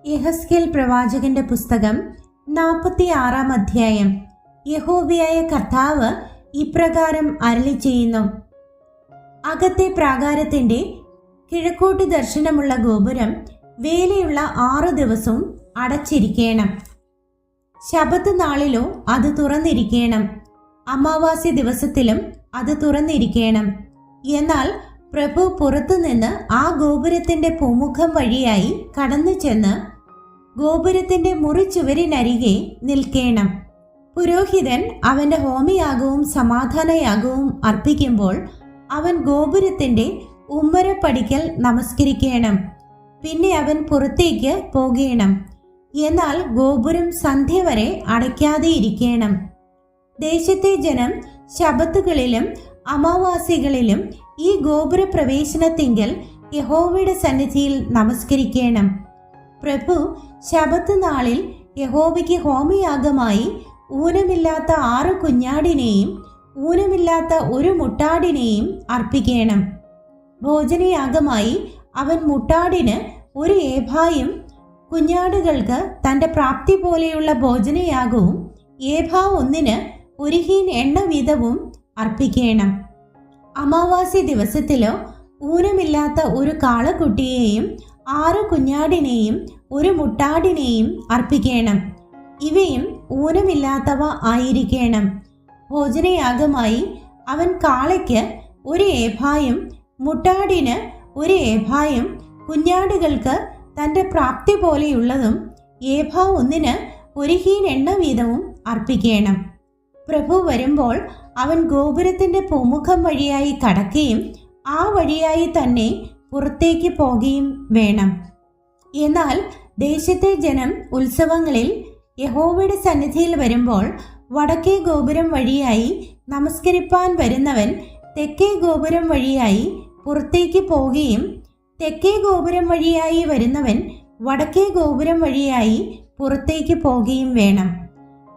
യെഹെസ്കേൽ പ്രവാചകന്റെ പുസ്തകം 46 അധ്യായം. യഹോവയായ കർത്താവ് ഇപ്രകാരം അരുളിച്ചെയ്യുന്നു: അകത്തെ പ്രാകാരത്തിന്റെ കിഴക്കോട്ട് ദർശനമുള്ള ഗോപുരം വേലയുള്ള 6 ദിവസവും അടച്ചിരിക്കണം. ശബത്ത് നാളിലോ അത് തുറന്നിരിക്കണം. അമാവാസി ദിവസത്തിലും അത് തുറന്നിരിക്കണം. എന്നാൽ പ്രഭു പുറത്തുനിന്ന് ആ ഗോപുരത്തിന്റെ പൂമുഖം വഴിയായി കടന്നു ചെന്ന് ഗോപുരത്തിന്റെ മുറിച്ചുവരിനരികെ നിൽക്കണം. പുരോഹിതൻ അവന്റെ ഹോമയാഗവും സമാധാനയാഗവും അർപ്പിക്കുമ്പോൾ അവൻ ഗോപുരത്തിന്റെ ഉമ്മരപ്പടിക്കൽ നമസ്കരിക്കണം. പിന്നെ അവൻ പുറത്തേക്ക് പോകണം. എന്നാൽ ഗോപുരം സന്ധ്യ വരെ അടയ്ക്കാതെ ഇരിക്കണം. ദേശത്തെ ജനം ശബത്തുകളിലും അമാവാസികളിലും ഈ ഗോപുര പ്രവേശനത്തിങ്കൽ യഹോവയുടെ സന്നിധിയിൽ നമസ്കരിക്കണം. പ്രഭു ശബത്ത് നാളിൽ യഹോവയ്ക്ക് ഹോമയാഗമായി ഊനമില്ലാത്ത 6 കുഞ്ഞാടിനെയും ഊനമില്ലാത്ത 1 മുട്ടാടിനെയും അർപ്പിക്കണം. ഭോജനയാഗമായി അവൻ മുട്ടാടിന് 1 ഏഫായും കുഞ്ഞാടുകൾക്ക് തൻ്റെ പ്രാപ്തി പോലെയുള്ള ഭോജനയാഗവും ഏഫാ 1-ന് 1 ഹീൻ എണ്ണ വീതവും അർപ്പിക്കണം. അമാവാസി ദിവസത്തിലോ ഊനമില്ലാത്ത 1 കാളക്കുട്ടിയെയും 6 കുഞ്ഞാടിനെയും 1 മുട്ടാടിനെയും അർപ്പിക്കണം. ഇവയും ഊനമില്ലാത്തവ ആയിരിക്കണം. ഭോജനയാഗമായി അവൻ കാളയ്ക്ക് 1 ഏഫായും മുട്ടാടിന് 1 ഏഫായും കുഞ്ഞാടുകൾക്ക് തൻ്റെ പ്രാപ്തി പോലെയുള്ളതും ഏഫാ 1-ന് 1 ഹീൻ എണ്ണ വീതവും അർപ്പിക്കണം. പ്രഭു വരുമ്പോൾ അവൻ ഗോപുരത്തിന്റെ പൂമുഖം വഴിയായി കടക്കുകയും ആ വഴിയായി തന്നെ പുറത്തേക്ക് പോകുകയും വേണം. എന്നാൽ ദേശത്തെ ജനം ഉത്സവങ്ങളിൽ യഹോവയുടെ സന്നിധിയിൽ വരുമ്പോൾ വടക്കേ ഗോപുരം വഴിയായി നമസ്കരിപ്പാൻ വരുന്നവൻ തെക്കേ ഗോപുരം വഴിയായി പുറത്തേക്ക് പോകുകയും തെക്കേ ഗോപുരം വഴിയായി വരുന്നവൻ വടക്കേ ഗോപുരം വഴിയായി പുറത്തേക്ക് പോകുകയും വേണം.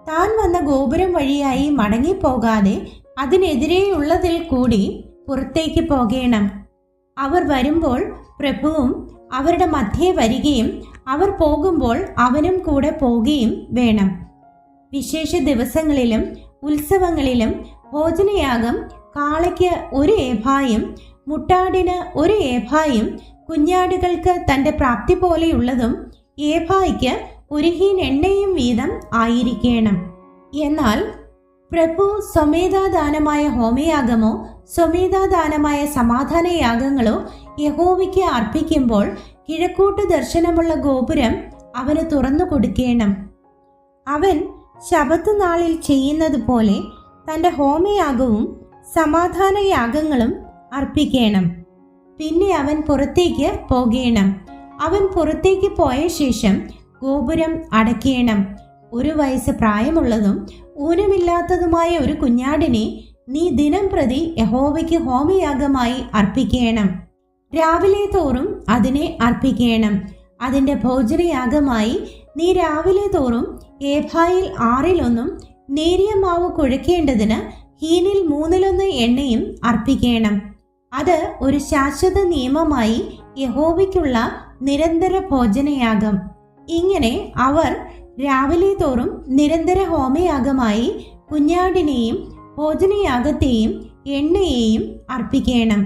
താൻ വന്ന ഗോപുരം വഴിയായി മടങ്ങിപ്പോകാതെ അതിനെതിരെയുള്ളതിൽ കൂടി പുറത്തേക്ക് പോകണം. അവർ വരുമ്പോൾ പ്രഭുവും അവരുടെ മധ്യേ വരികയും അവർ പോകുമ്പോൾ അവനും കൂടെ പോകുകയും വേണം. വിശേഷ ദിവസങ്ങളിലും ഉത്സവങ്ങളിലും ഭോജനയാഗം കാളയ്ക്ക് 1 ഏഫായും മുട്ടാടിന് 1 ഏഫായും കുഞ്ഞാടുകൾക്ക് തൻ്റെ പ്രാപ്തി പോലെയുള്ളതും ഏഫായ്ക്ക് 1 ഹീൻ എണ്ണയും വീതം ആയിരിക്കണം. എന്നാൽ പ്രഭു സ്വമേധാദാനമായ ഹോമയാഗമോ സ്വമേധാദാനമായ സമാധാനയാഗങ്ങളോ യഹോവയ്ക്ക് അർപ്പിക്കുമ്പോൾ കിഴക്കോട്ട് ദർശനമുള്ള ഗോപുരം അവന് തുറന്നു കൊടുക്കണം. അവൻ ശബത്ത് നാളിൽ ചെയ്യുന്നത് പോലെ തൻ്റെ ഹോമയാഗവും സമാധാനയാഗങ്ങളും അർപ്പിക്കണം. പിന്നെ അവൻ പുറത്തേക്ക് പോകണം. അവൻ പുറത്തേക്ക് പോയ ശേഷം ഗോപുരം അടയ്ക്കണം. 1 വയസ്സ് പ്രായമുള്ളതും ഊനമില്ലാത്തതുമായ 1 കുഞ്ഞാടിനെ നീ ദിനം പ്രതി യഹോവയ്ക്ക് ഹോമയാഗമായി അർപ്പിക്കണം. രാവിലെ തോറും അതിനെ അർപ്പിക്കണം. അതിൻ്റെ ഭോജനയാഗമായി നീ രാവിലെ തോറും ഏഫായിൽ 6-1 നേരിയ മാവ് കുഴക്കേണ്ടതിന് ഹീനിൽ 3-1 എണ്ണയും അർപ്പിക്കണം. അത് ഒരു ശാശ്വത നിയമമായി യഹോവയ്ക്കുള്ള നിരന്തര ഭോജനയാഗം. ഇങ്ങനെ അവർ രാവിലെ തോറും നിരന്തര ഹോമയാഗമായി കുഞ്ഞാടിനെയും ഭോജനയാഗത്തെയും എണ്ണയെയും അർപ്പിക്കണം.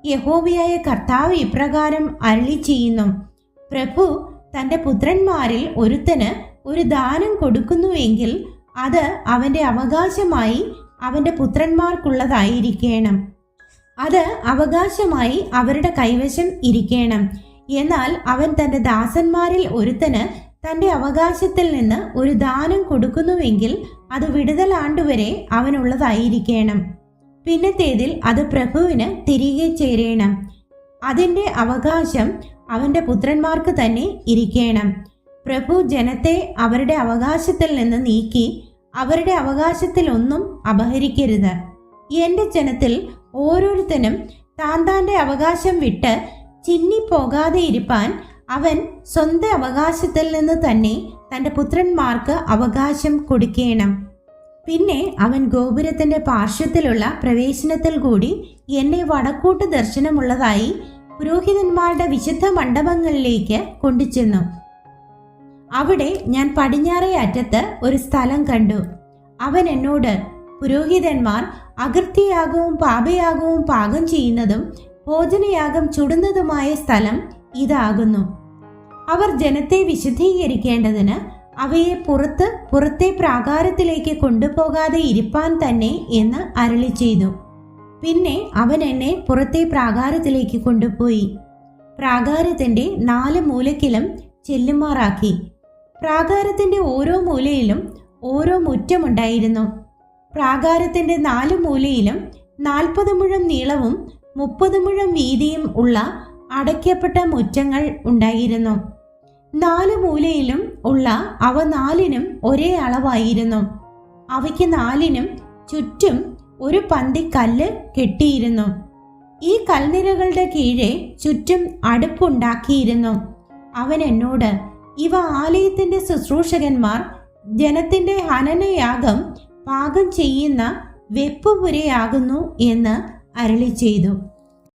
യഹോവയായ കർത്താവ് ഇപ്രകാരം അരുളിച്ചെയ്യുന്നു: പ്രഭു തൻ്റെ പുത്രന്മാരിൽ ഒരുത്തന് ഒരു ദാനം കൊടുക്കുന്നുവെങ്കിൽ അത് അവൻ്റെ അവകാശമായി അവൻ്റെ പുത്രന്മാർക്കുള്ളതായിരിക്കണം. അത് അവകാശമായി അവരുടെ കൈവശം ഇരിക്കണം. എന്നാൽ അവൻ തൻ്റെ ദാസന്മാരിൽ ഒരുത്തന് തൻ്റെ അവകാശത്തിൽ നിന്ന് ഒരു ദാനം കൊടുക്കുന്നുവെങ്കിൽ അത് വിടുതൽ ആണ്ടുവരെ അവനുള്ളതായിരിക്കണം. പിന്നത്തേതിൽ അത് പ്രഭുവിന് തിരികെ ചേരണം. അതിൻ്റെ അവകാശം അവൻ്റെ പുത്രന്മാർക്ക് തന്നെ ഇരിക്കണം. പ്രഭു ജനത്തെ അവരുടെ അവകാശത്തിൽ നിന്ന് നീക്കി അവരുടെ അവകാശത്തിൽ ഒന്നും അപഹരിക്കരുത്. എൻ്റെ ജനത്തിൽ ഓരോരുത്തനും താൻ്റെ അവകാശം വിട്ട് ചിന്നിപ്പോകാതെ ഇരിപ്പാൻ അവൻ സ്വന്തം അവകാശത്തിൽ നിന്ന് തന്നെ തൻ്റെ പുത്രന്മാർക്ക് അവകാശം കൊടുക്കണം. പിന്നെ അവൻ ഗോപുരത്തിൻ്റെ പാർശ്വത്തിലുള്ള പ്രവേശനത്തിൽ കൂടി എന്നെ വടക്കോട്ട് ദർശനമുള്ളതായി പുരോഹിതന്മാരുടെ വിശുദ്ധ മണ്ഡപങ്ങളിലേക്ക് കൊണ്ടുചെന്നു. അവിടെ ഞാൻ പടിഞ്ഞാറേ അറ്റത്ത് ഒരു സ്ഥലം കണ്ടു. അവൻ എന്നോട്, പുരോഹിതന്മാർ അകൃത്യയാഗവും പാപയാഗവും പാകം ചെയ്യുന്നതും ഭോജനയാഗം ചുടുന്നതുമായ സ്ഥലം ഇതാകുന്നു. അവർ ജനത്തെ വിശുദ്ധീകരിക്കേണ്ടതിന് അവയെ പുറത്തെ പ്രാകാരത്തിലേക്ക് കൊണ്ടുപോകാതെ ഇരിപ്പാൻ തന്നെ എന്ന് അരുളി ചെയ്തു. പിന്നെ അവൻ എന്നെ പുറത്തെ പ്രാകാരത്തിലേക്ക് കൊണ്ടുപോയി പ്രാകാരത്തിന്റെ 4 മൂലക്കിലും ചെല്ലുമാറാക്കി. പ്രാകാരത്തിന്റെ ഓരോ മൂലയിലും ഓരോ മുറ്റമുണ്ടായിരുന്നു. പ്രാകാരത്തിന്റെ 4 മൂലയിലും 40 മുഴം നീളവും 30 മുഴം വീതിയും ഉള്ള അടയ്ക്കപ്പെട്ട മുറ്റങ്ങൾ ഉണ്ടായിരുന്നു. 4 മൂലയിലും ഉള്ള അവ 4നും ഒരേ അളവായിരുന്നു. അവയ്ക്ക് 4നും ചുറ്റും ഒരു പന്തി കല്ല് കെട്ടിയിരുന്നു. ഈ കൽനിരകളുടെ കീഴെ ചുറ്റും അടുപ്പുണ്ടാക്കിയിരുന്നു. അവൻ എന്നോട്, ഇവ ആലയത്തിന്റെ ശുശ്രൂഷകന്മാർ ജനത്തിന്റെ ഹനനയാഗം പാകം ചെയ്യുന്ന വെപ്പുപുരയാകുന്നു എന്ന് അരുളി ചെയ്തു.